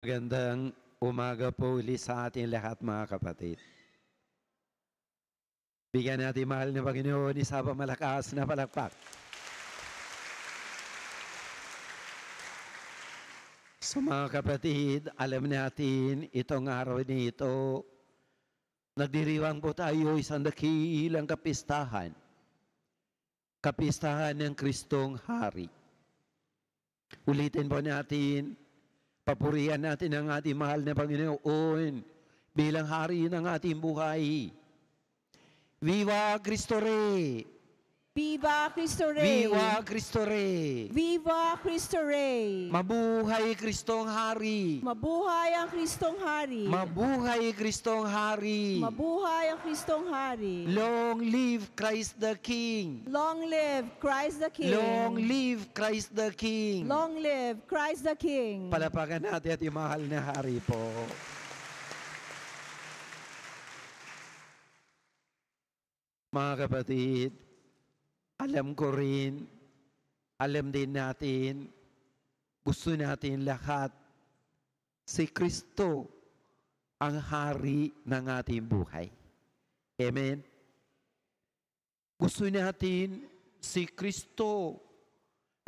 Magandang umaga po ulit sa ating lahat mga kapatid. Bigyan natin mahal na Panginoon isa pa malakas na palakpak. So mga kapatid, alam natin itong araw nito, nagdiriwang po tayo isang dakilang kapistahan. Kapistahan ng Kristong Hari. Ulitin po natin, papurihan natin ang ating mahal na Panginoon bilang hari ng ating buhay. Viva Cristo Rey! Viva Cristo Rey! Viva Cristo Rey! Viva Cristo Rey! Mabuhay Kristong Hari! Mabuhay ang Kristong Hari! Mabuhay Kristong Hari! Mabuhay ang Kristong Hari! Long live Christ the King! Long live Christ the King! Long live Christ the King! Long live Christ the King! Palapakan natin at imahal na hari po. Mga kapatid, alam ko rin, alam din natin, gusto natin lahat, si Kristo ang hari ng ating buhay. Amen? Gusto natin si Kristo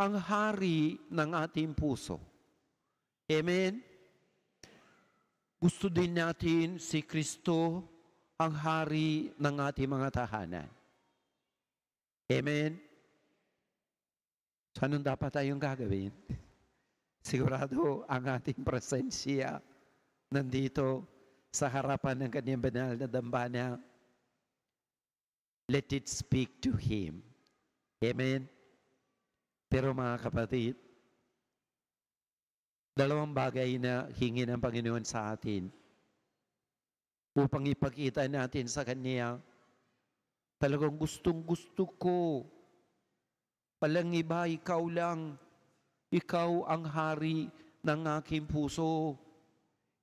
ang hari ng ating puso. Amen? Gusto din natin si Kristo ang hari ng ating mga tahanan. Amen? So anong dapat tayong gagawin? Sigurado ang ating presensya nandito sa harapan ng kanyang banal na dambana. Let it speak to Him. Amen? Pero mga kapatid, dalawang bagay na hingi ng Panginoon sa atin upang ipakita natin sa Kanya, talagang gustong-gusto ko. Walang iba, ikaw lang. Ikaw ang hari ng aking puso.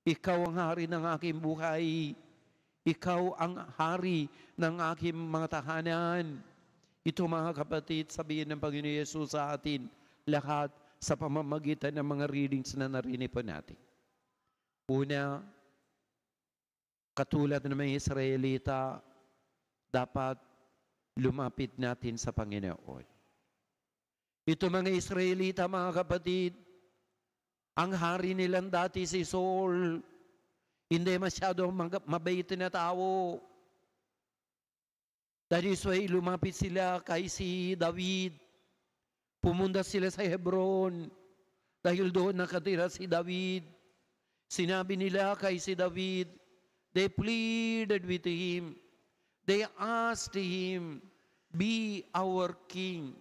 Ikaw ang hari ng aking buhay. Ikaw ang hari ng aking mga tahanan. Ito mga kapatid, sabihin ng Panginoon Yesus sa atin, lahat sa pamamagitan ng mga readings na narinig po natin. Una, katulad ng mga Israelita, dapat lumapit natin sa Panginoon. Ito mga Israelita, mga kapatid, ang hari nilang dati si Saul, hindi masyadong mabait na tao. That is why lumapit sila kay si David. Pumunta sila sa Hebron dahil doon nakatira si David. Sinabi nila kay si David, they pleaded with him. They asked him, be our king.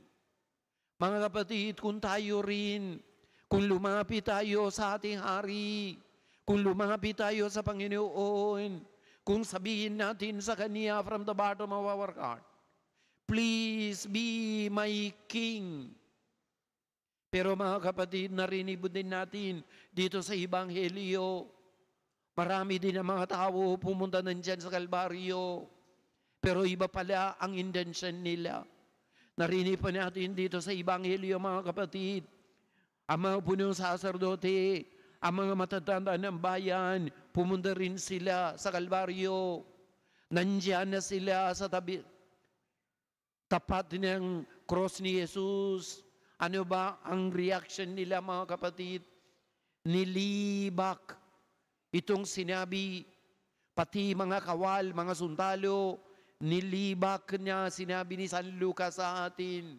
Mga kapatid, kung tayo rin, kung lumapit tayo sa ating hari, kung lumapit tayo sa Panginoon, kung sabihin natin sa Kanya from the bottom of our heart, please be my king. Pero mga kapatid, narinig din natin dito sa Ebanghelyo, marami din ang mga tao pumunta nandyan sa Kalbaryo. Pero iba pala ang intensyon nila. Narinig pa natin dito sa Ebanghelyo, mga kapatid, ang mga punong saserdote, ang mga matatanda ng bayan, pumunta rin sila sa Kalbaryo. Nandyan na sila sa tapat ng cross ni Jesus. Ano ba ang reaction nila, mga kapatid? Nilibak. Itong sinabi, pati mga kawal, mga sundalo, nilibak niya, sinabi ni San Lucas sa atin.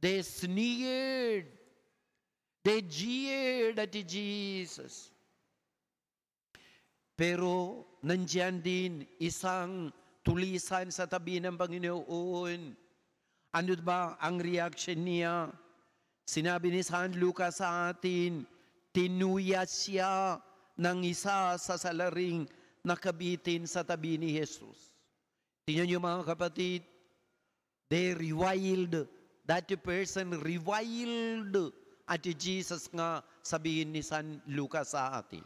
They sneered. They jeered at Jesus. Pero nandiyan din isang tulisan sa tabi ng Panginoon. Ano ba ang reaction niya? Sinabi ni San Lucas sa atin, tinuya siya ng isa sa salaring nakabitin sa tabi ni Jesus. Tingnan niyo mga kapatid, they reviled, that person reviled at Jesus nga sabihin ni San Lucas sa atin.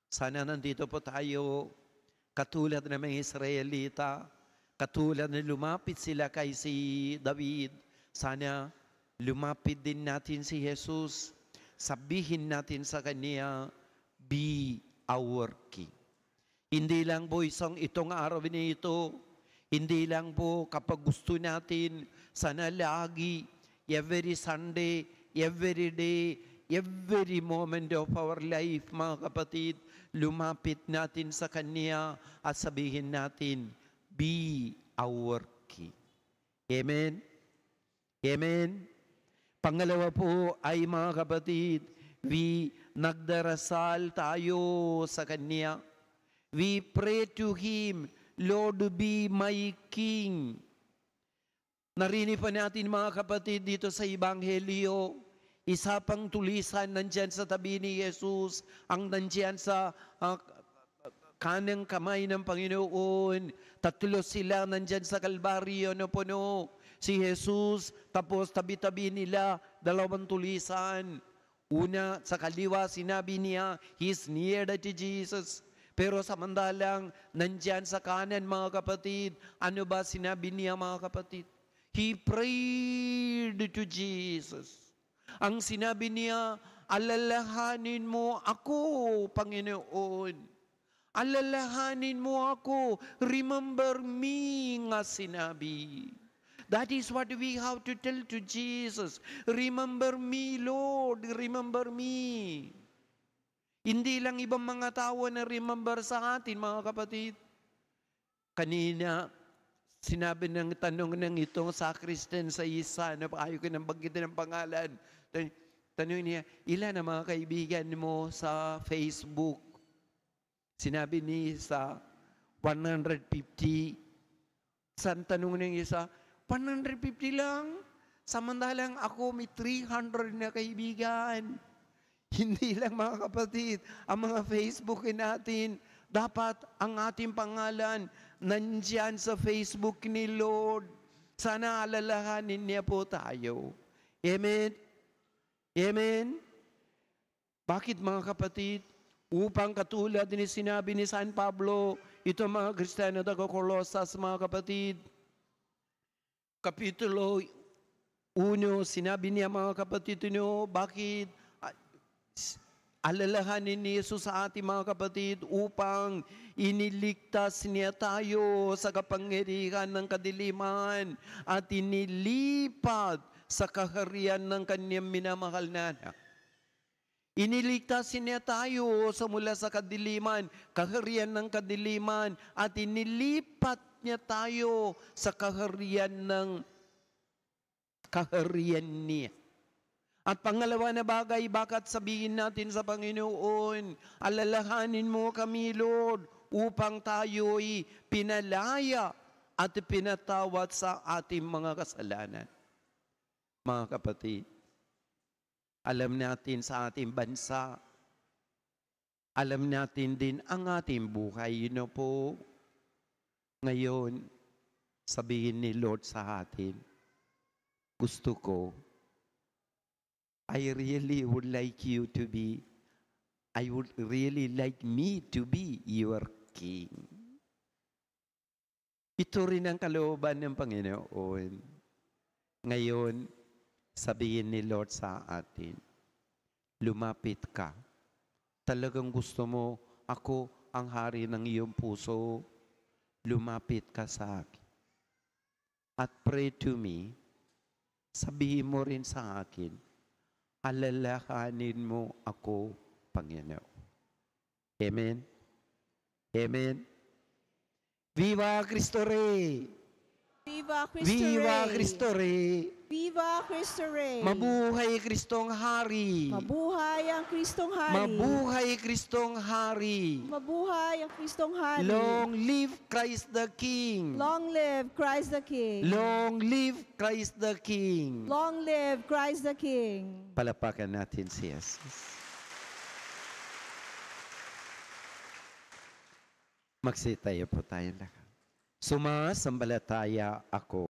Sana nandito po tayo, katulad ng mga Israelita, katulad na lumapit sila kay si David, sana lumapit din natin si Jesus, sabihin natin sa Kanya, be our King. Hindi lang po itong araw na ito, hindi lang po kapag gusto natin, sana lagi, every Sunday, every day, every moment of our life, mga kapatid, lumapit natin sa Kanya at sabihin natin, be our King. Amen? Amen? Pangalawa po ay mga kapatid, nagdarasal tayo sa Kanya. We pray to Him, Lord, be my King. Narinig pa natin mga kapatid dito sa Ebanghelyo, isa pang tulisan nandyan sa tabi ni Jesus, ang nandyan sa kanang kamay ng Panginoon. Tatlo sila nandyan sa Kalbaryo na puno. Si Jesus, tapos tabi-tabi nila, dalawang tulisan. Una, sa kaliwa, sinabi niya, He's near to Jesus. Pero samantalang, nandyan sa kanan mga kapatid, ano ba sinabi niya mga kapatid? He prayed to Jesus. Ang sinabi niya, alalahanin mo ako, Panginoon. Alalahanin mo ako. Remember me, nga sinabi. That is what we have to tell to Jesus. Remember me, Lord. Remember me. Hindi lang ibang mga tao na remember sa atin, mga kapatid. Kanina, sinabi ng tanong ng itong sacristan sa isa, na ayaw ko nang banggitin ng pangalan. Tanong niya, ilan ang mga kaibigan mo sa Facebook? Sinabi ni isa, 150. San tanong ng isa, 150 lang? Samantalang ako may 300 na kaibigan. Hindi lang mga kapatid, ang mga Facebook natin, dapat ang ating pangalan nandyan sa Facebook ni Lord. Sana alalahanin niya po tayo. Amen? Amen? Bakit mga kapatid? Upang katulad ni sinabi ni San Pablo, ito mga Kristiyano taga Colosas, mga kapatid, Kapitulo 1, sinabi niya mga kapatid, bakit alalahanin ni Jesus sa ating mga kapatid upang iniligtas niya tayo sa kapangyarihan ng kadiliman at inilipat sa kaharian ng kanyang minamahal na anak. Iniligtas niya tayo sa mula sa kadiliman, kaharian ng kadiliman, at inilipat niya tayo sa kaharian niya. At pangalawa na bagay, bakit sabihin natin sa Panginoon, alalahanin mo kami, Lord, upang tayo'y pinalaya at pinatawad sa ating mga kasalanan. Mga kapatid, alam natin sa ating bansa, alam natin din ang ating buhay. Yun po, ngayon, sabihin ni Lord sa atin, gusto ko, I really would like you to be, I would really like me to be your King. Ito rin ang kalooban ng Panginoon. Ngayon, sabihin ni Lord sa atin, lumapit ka. Talagang gusto mo, ako ang hari ng iyong puso, lumapit ka sa akin. At pray to me, sabihin mo rin sa akin, alalahanin mo ako, Panginoon. Amen? Amen? Viva Cristo Rey! Viva Cristo Viva Rey! Cristo Rey! Viva Cristo Rey! Mabuhay Kristong Hari! Mabuhay ang Kristong Hari! Mabuhay Kristong Hari! Mabuhay ang Kristong Hari! Long live Christ the King! Long live Christ the King! Long live Christ the King! Long live Christ the King! Palapakan natin si Jesus. Magsitayo po tayo lahat. Sumasambalataya ako.